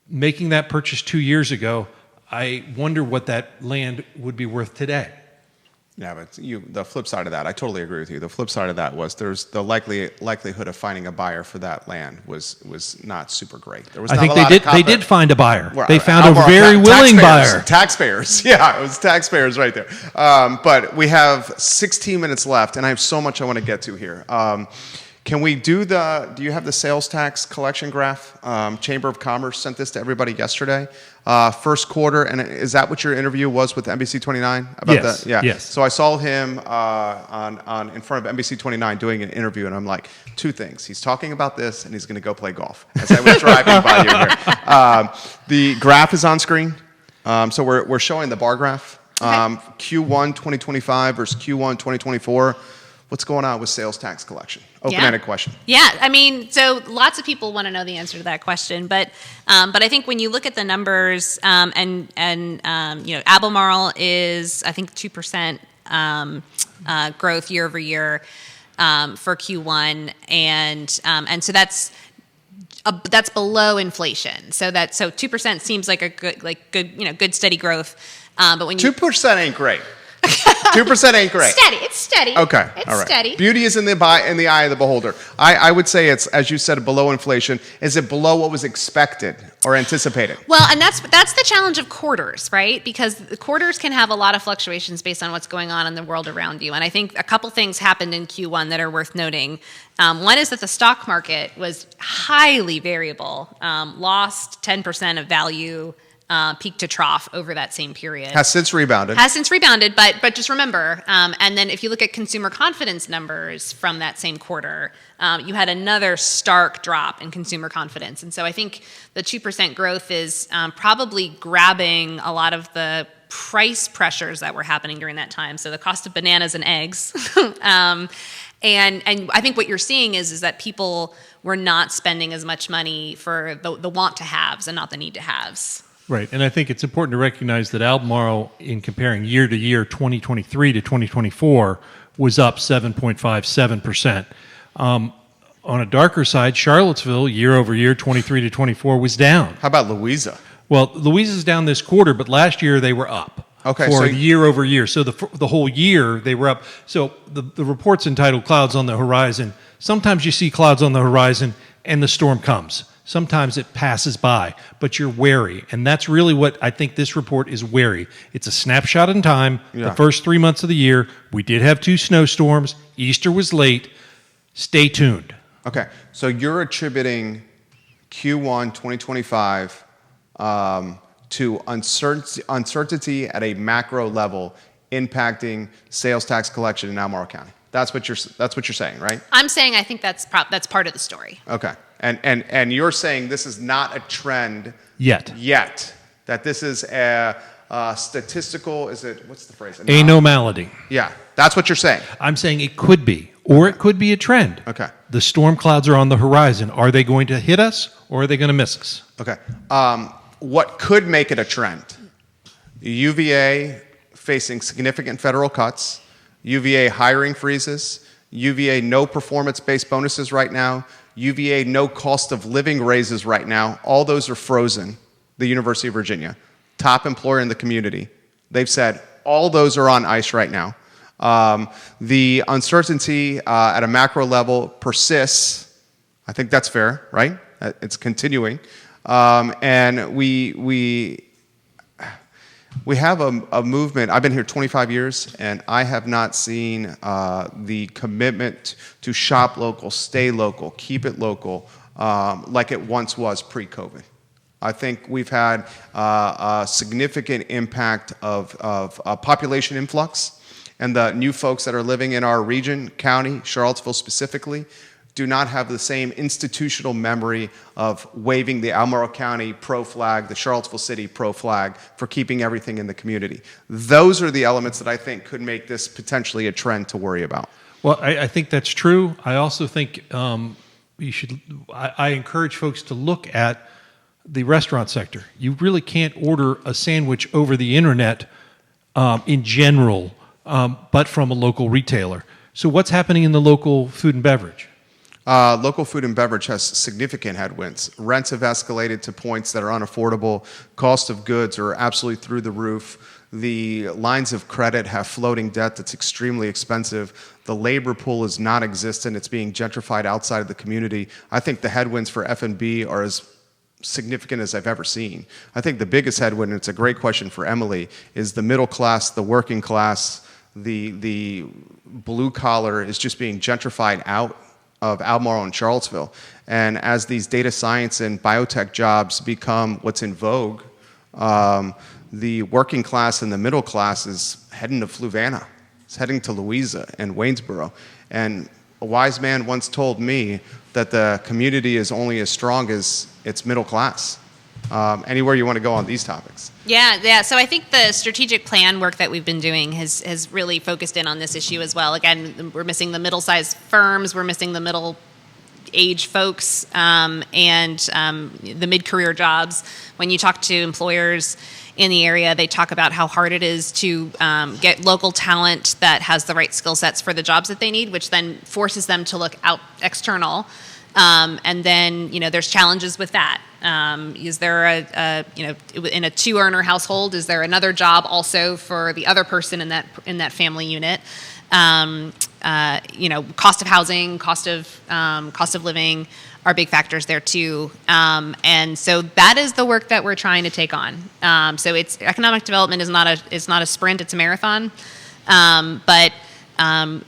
Making that purchase 2 years ago, I wonder what that land would be worth today. Yeah, but the flip side of that, I totally agree with you. The flip side of that was there's the likelihood of finding a buyer for that land was not super great. There was I not think a lot they did find a buyer. Well, they found a very willing buyer. Taxpayers, yeah, it was taxpayers right there. But we have 16 minutes left, and I have so much I want to get to here. Can we do you have the sales tax collection graph? Chamber of Commerce sent this to everybody yesterday. First quarter, and is that what your interview was with NBC 29? Yes. Yeah. Yes. So I saw him in front of NBC 29 doing an interview, and I'm like, two things. He's talking about this, and he's going to go play golf. As I was driving by you here. The graph is on screen. So we're showing the bar graph. Q1 2025 versus Q1 2024. What's going on with sales tax collection? Open-ended question. Yeah, I mean, so lots of people want to know the answer to that question, but I think when you look at the numbers, Albemarle is I think 2% growth year over year for Q1, and so that's below inflation. So 2% seems like a good steady growth, but when 2% ain't great. 2% ain't great. It's steady. Okay. It's all right. steady. Beauty is in the eye of the beholder. I would say it's, as you said, below inflation. Is it below what was expected or anticipated? Well, and that's the challenge of quarters, right? Because the quarters can have a lot of fluctuations based on what's going on in the world around you. And I think a couple things happened in Q1 that are worth noting. One is that the stock market was highly variable, lost 10% of value peak to trough over that same period. Has since rebounded, but just remember, and then if you look at consumer confidence numbers from that same quarter, you had another stark drop in consumer confidence. And so I think the 2% growth is probably grabbing a lot of the price pressures that were happening during that time. So the cost of bananas and eggs. And I think what you're seeing is that people were not spending as much money for the want to haves and not the need to haves. Right, and I think it's important to recognize that Albemarle, in comparing year to year, 2023 to 2024, was up 7.57%. On a darker side, Charlottesville, year over year, 23 to 24, was down. How about Louisa? Well, Louisa's down this quarter, but last year they were up. Okay, for year over year. So the whole year they were up. So the report's entitled Clouds on the Horizon. Sometimes you see clouds on the horizon and the storm comes. Sometimes it passes by, but you're wary. And that's really what I think this report is wary. It's a snapshot in time. Yeah. The first 3 months of the year, we did have 2 snowstorms. Easter was late. Stay tuned. Okay, so you're attributing Q1 2025 to uncertainty at a macro level impacting sales tax collection in Albemarle County. That's what you're saying, right? I'm saying I think that's part of the story. Okay. And you're saying this is not a trend yet. That this is a statistical, what's the phrase? Anomality. Yeah, that's what you're saying. I'm saying it could be, or it could be a trend. Okay. The storm clouds are on the horizon. Are they going to hit us, or are they going to miss us? Okay. What could make it a trend? UVA facing significant federal cuts, UVA hiring freezes, UVA no performance-based bonuses right now, UVA no cost of living raises right now. All those are frozen. The University of Virginia, top employer in the community. They've said all those are on ice right now. The uncertainty at a macro level persists. I think that's fair, right? It's continuing. And we have a movement. I've been here 25 years, and I have not seen the commitment to shop local, stay local, keep it local, like it once was pre-COVID. I think we've had a significant impact of population influx, and the new folks that are living in our region, county, Charlottesville specifically, do not have the same institutional memory of waving the Albemarle County pro flag, the Charlottesville City pro flag for keeping everything in the community. Those are the elements that I think could make this potentially a trend to worry about. Well, I think that's true. I also think you should. I encourage folks to look at the restaurant sector. You really can't order a sandwich over the internet in general, but from a local retailer. So what's happening in the local food and beverage? Local food and beverage has significant headwinds. Rents have escalated to points that are unaffordable. Cost of goods are absolutely through the roof. The lines of credit have floating debt that's extremely expensive. The labor pool is non-existent. It's being gentrified outside of the community. I think the headwinds for F&B are as significant as I've ever seen. I think the biggest headwind, and it's a great question for Emily, is the middle class, the working class, the blue collar is just being gentrified out of Albemarle and Charlottesville. And as these data science and biotech jobs become what's in vogue, the working class and the middle class is heading to Fluvanna. It's heading to Louisa and Waynesboro. And a wise man once told me that the community is only as strong as its middle class. Anywhere you want to go on these topics? Yeah. So I think the strategic plan work that we've been doing has really focused in on this issue as well. Again, we're missing the middle-sized firms, we're missing the middle-age folks, and the mid-career jobs. When you talk to employers in the area, they talk about how hard it is to get local talent that has the right skill sets for the jobs that they need, which then forces them to look out external. And then, there's challenges with that. Is there in a two-earner household, is there another job also for the other person in that family unit? Cost of housing, cost of living are big factors there too. And so that is the work that we're trying to take on. So it's economic development is not a sprint, it's a marathon. But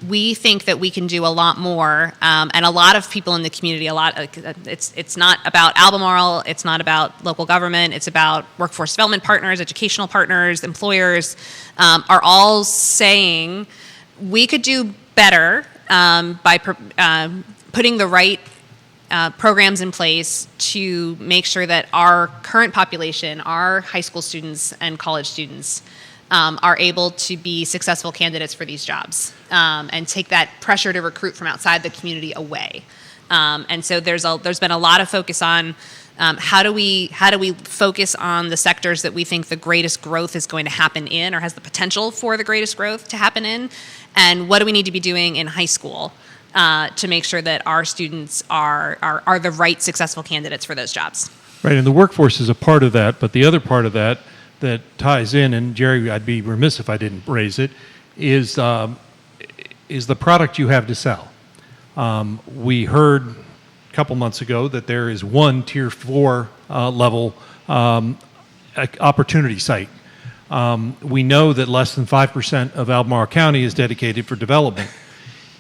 we think that we can do a lot more, and a lot of people in the community. It's not about Albemarle. It's not about local government. It's about workforce development partners, educational partners, employers. Are all saying we could do better by putting the right programs in place to make sure that our current population, our high school students and college students, are able to be successful candidates for these jobs, and take that pressure to recruit from outside the community away. And so there's been a lot of focus on how do we focus on the sectors that we think the greatest growth is going to happen in, or has the potential for the greatest growth to happen in, and what do we need to be doing in high school to make sure that our students are the right successful candidates for those jobs. Right, and the workforce is a part of that, but the other part of that ties in, and Jerry, I'd be remiss if I didn't raise it, is the product you have to sell. We heard a couple months ago that there is one Tier 4 level opportunity site. We know that less than 5% of Albemarle County is dedicated for development.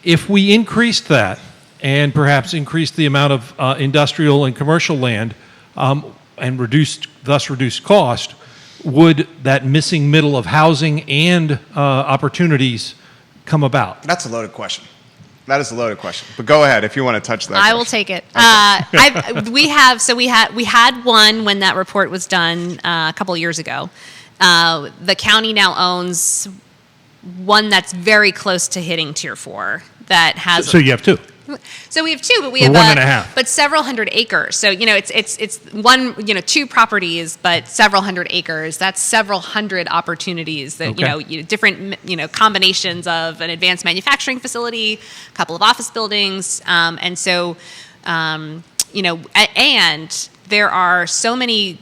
If we increased that and perhaps increased the amount of industrial and commercial land and reduced cost, would that missing middle of housing and opportunities come about? That's a loaded question. That is a loaded question. But go ahead if you want to touch that. I will take it. We had one when that report was done a couple years ago. The county now owns one that's very close to hitting Tier 4 that has. So you have two. So we have two, but we Or have one and a half. but several hundred acres. So it's one, two properties, but several hundred acres. That's several hundred opportunities that Okay. different combinations of an advanced manufacturing facility, a couple of office buildings, and so and there are so many.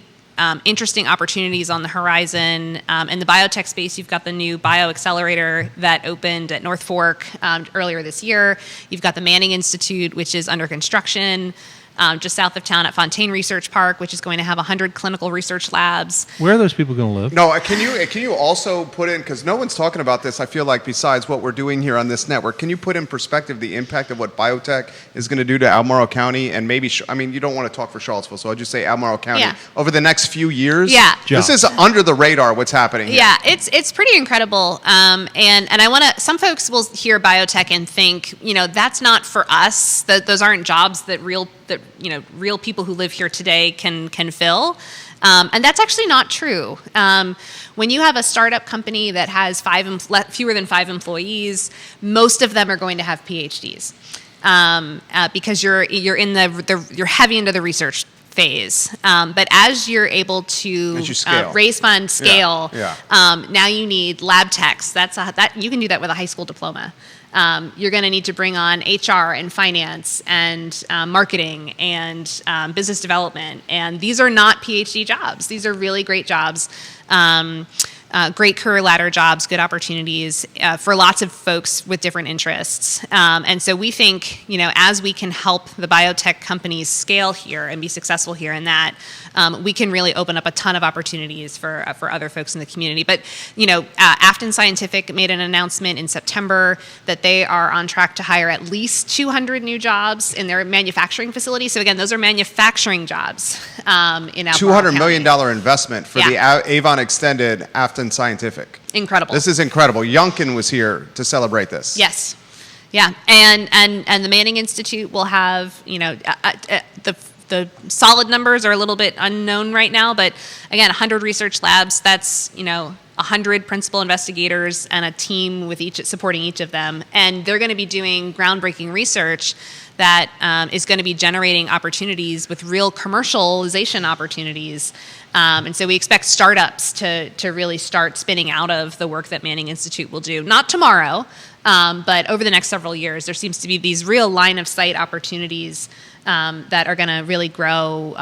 Interesting opportunities on the horizon. In the biotech space, you've got the new bioaccelerator that opened at North Fork earlier this year. You've got the Manning Institute, which is under construction just south of town at Fontaine Research Park, which is going to have 100 clinical research labs. Where are those people going to live? No, can you also put in, because no one's talking about this, I feel like, besides what we're doing here on this network, can you put in perspective the impact of what biotech is going to do to Albemarle County and maybe, you don't want to talk for Charlottesville, so I'll just say Albemarle County. Yeah. Over the next few years? Yeah. This is under the radar what's happening here. Yeah, it's pretty incredible. And I want to, some folks will hear biotech and think, that's not for us. Those aren't jobs that real people who live here today can fill. And that's actually not true. When you have a startup company that has fewer than 5 employees, most of them are going to have PhDs because you're heavy into the research phase. But as you're able to raise funds, scale, now you need lab techs. That you can do that with a high school diploma. You're going to need to bring on HR and finance and marketing and business development. And these are not PhD jobs. These are really great jobs, great career ladder jobs, good opportunities for lots of folks with different interests. And so we think, as we can help the biotech companies scale here and be successful here in that, we can really open up a ton of opportunities for other folks in the community. But, Afton Scientific made an announcement in September that they are on track to hire at least 200 new jobs in their manufacturing facility. So again, those are manufacturing jobs in Albemarle $200 million investment for the Avon Extended Afton Scientific. Incredible. This is incredible. Youngkin was here to celebrate this. Yes. Yeah. And the Manning Institute will have, the solid numbers are a little bit unknown right now, but again, 100 research labs, that's, 100 principal investigators and a team with supporting each of them. And they're going to be doing groundbreaking research that is going to be generating opportunities with real commercialization opportunities. And so we expect startups to really start spinning out of the work that Manning Institute will do. Not tomorrow, but over the next several years, there seems to be these real line of sight opportunities that are going to really grow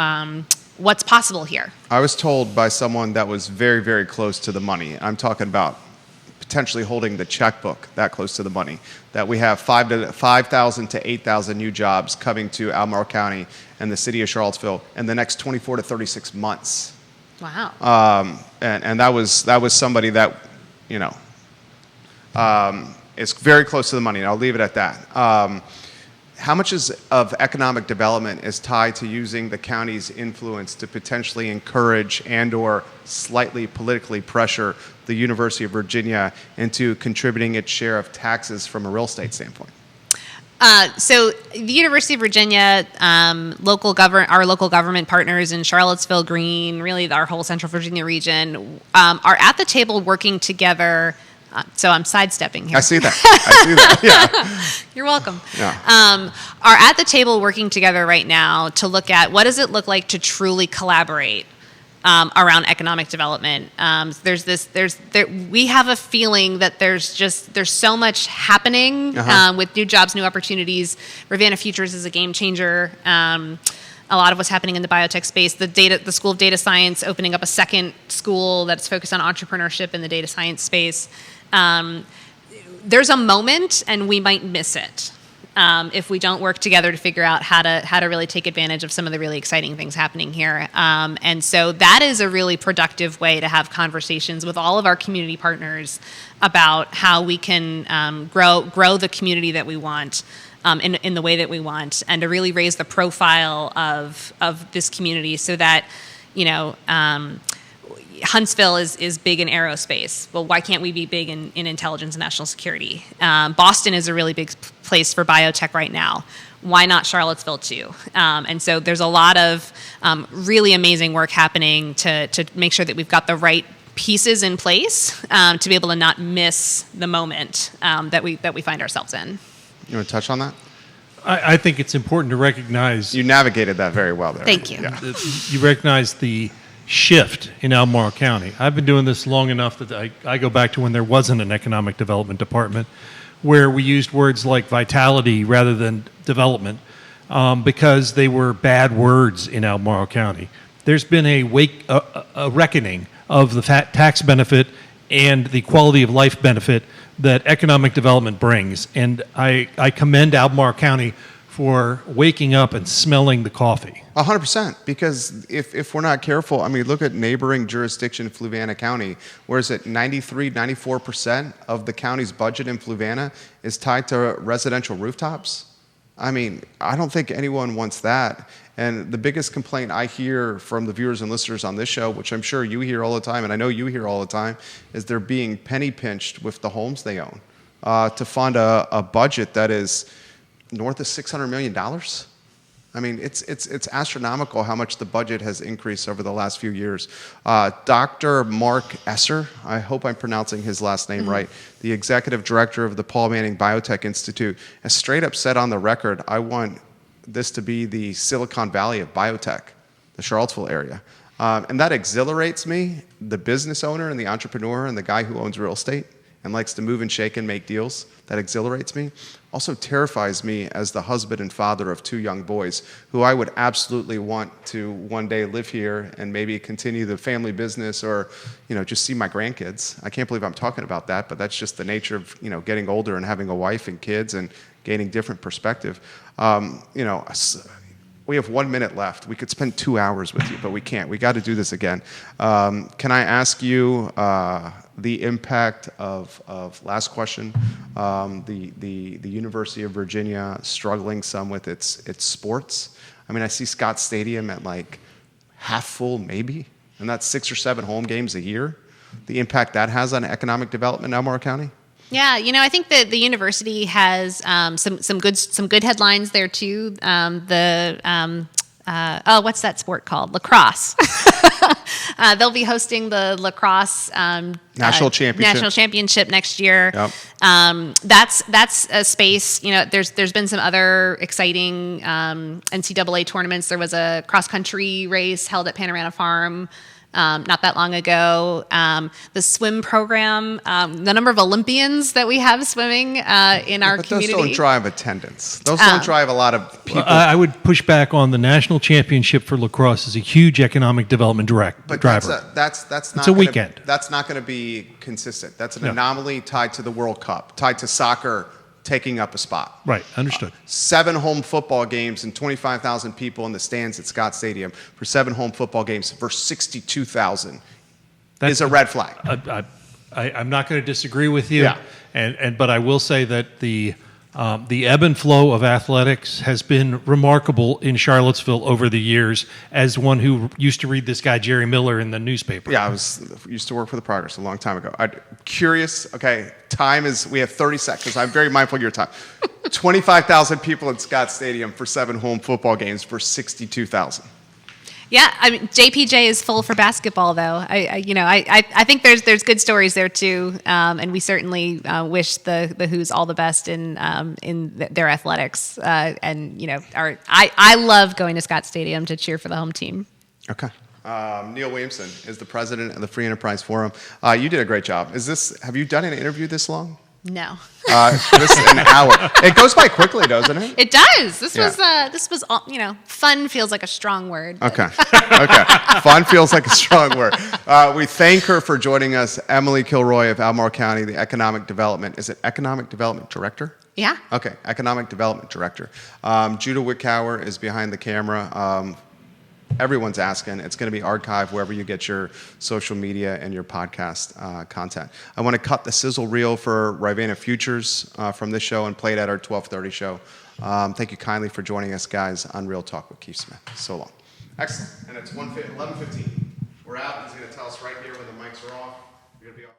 what's possible here. I was told by someone that was very, very close to the money. I'm talking about potentially holding the checkbook that close to the money, that we have 5,000 to 8,000 new jobs coming to Albemarle County and the city of Charlottesville in the next 24 to 36 months. Wow. And that was somebody that, is very close to the money, and I'll leave it at that. How much of economic development is tied to using the county's influence to potentially encourage and or slightly politically pressure the University of Virginia into contributing its share of taxes from a real estate standpoint? So the University of Virginia, our local government partners in Charlottesville, Greene, really our whole Central Virginia region, are at the table working together. So I'm sidestepping here. I see that. Yeah. You're welcome. Yeah. Are at the table working together right now to look at what does it look like to truly collaborate around economic development. We have a feeling that there's so much happening with new jobs, new opportunities. Ravenna Futures is a game changer. A lot of what's happening in the biotech space, the School of Data Science opening up a second school that's focused on entrepreneurship in the data science space. There's a moment, and we might miss it if we don't work together to figure out how to really take advantage of some of the really exciting things happening here. And so that is a really productive way to have conversations with all of our community partners about how we can grow the community that we want. In the way that we want, and to really raise the profile of this community, so that Huntsville is big in aerospace. Well, why can't we be big in intelligence and national security? Boston is a really big place for biotech right now. Why not Charlottesville too? And so there's a lot of really amazing work happening to make sure that we've got the right pieces in place to be able to not miss the moment that we find ourselves in. You want to touch on that? I think it's important to recognize. You navigated that very well there. Thank you. Yeah. You recognize the shift in Albemarle County. I've been doing this long enough that I go back to when there wasn't an economic development department, where we used words like vitality rather than development because they were bad words in Albemarle County. There's been a reckoning of the tax benefit and the quality of life benefit that economic development brings. And I commend Albemarle County for waking up and smelling the coffee. 100%, because if we're not careful, I mean, look at neighboring jurisdiction, Fluvanna County, where is it 94% of the county's budget in Fluvanna is tied to residential rooftops? I mean, I don't think anyone wants that. And the biggest complaint I hear from the viewers and listeners on this show, which I'm sure you hear all the time, and I know you hear all the time, is they're being penny pinched with the homes they own to fund a budget that is north of $600 million. I mean, it's astronomical how much the budget has increased over the last few years. Dr. Mark Esser, I hope I'm pronouncing his last name right, the executive director of the Paul Manning Biotech Institute, has straight up said on the record, I want this to be the Silicon Valley of biotech, the Charlottesville area. And that exhilarates me, the business owner and the entrepreneur and the guy who owns real estate and likes to move and shake and make deals. That exhilarates me. Also terrifies me as the husband and father of 2 young boys who I would absolutely want to one day live here and maybe continue the family business or, just see my grandkids. I can't believe I'm talking about that, but that's just the nature of, getting older and having a wife and kids and gaining different perspective. We have 1 minute left. We could spend 2 hours with you, but we can't. We got to do this again. Can I ask you the impact of last question, the University of Virginia struggling some with its sports? I mean, I see Scott Stadium at like half full, maybe, and that's 6 or 7 home games a year. The impact that has on economic development in Albemarle County? Yeah, I think that the university has some good headlines there too. What's that sport called? Lacrosse. They'll be hosting the lacrosse national championship next year. Yep. That's a space. There's been some other exciting NCAA tournaments. There was a cross country race held at Panorama Farm not that long ago. The swim program, the number of Olympians that we have swimming in our community. Those don't drive attendance. Those don't drive a lot of people. I would push back on the national championship for lacrosse is a huge economic development driver. That's not it's a weekend. That's not going to be consistent. That's an anomaly tied to the World Cup, tied to soccer taking up a spot. Right, understood. 7 home football games and 25,000 people in the stands at Scott Stadium for 7 home football games versus 62,000 is a red flag. I'm not going to disagree with you, Yeah. but I will say that the ebb and flow of athletics has been remarkable in Charlottesville over the years. As one who used to read this guy Jerry Miller in the newspaper. Yeah, used to work for the Progress a long time ago. Curious. Okay, we have 30 seconds. I'm very mindful of your time. 25,000 people at Scott Stadium for 7 home football games for 62,000. Yeah, I mean JPJ is full for basketball, though. I think there's good stories there too, and we certainly wish the Who's all the best in their athletics. I love going to Scott Stadium to cheer for the home team. Okay. Neil Williamson is the president of the Free Enterprise Forum. You did a great job. Have you done an interview this long? No. This is an hour. It goes by quickly, doesn't it? It does. This was fun feels like a strong word. Okay. Fun feels like a strong word. We thank her for joining us, Emily Kilroy of Albemarle County, the Economic Development. Is it Economic Development Director? Yeah. Okay, Economic Development Director. Judah Wickauer is behind the camera. Everyone's asking. It's going to be archived wherever you get your social media and your podcast content. I want to cut the sizzle reel for Rivanna Futures from this show and play it at our 12:30 show. Thank you kindly for joining us, guys, on Real Talk with Keith Smith. So long. Excellent. And it's 11:15. We're out. He's going to tell us right here when the mics are off. You're going to be off.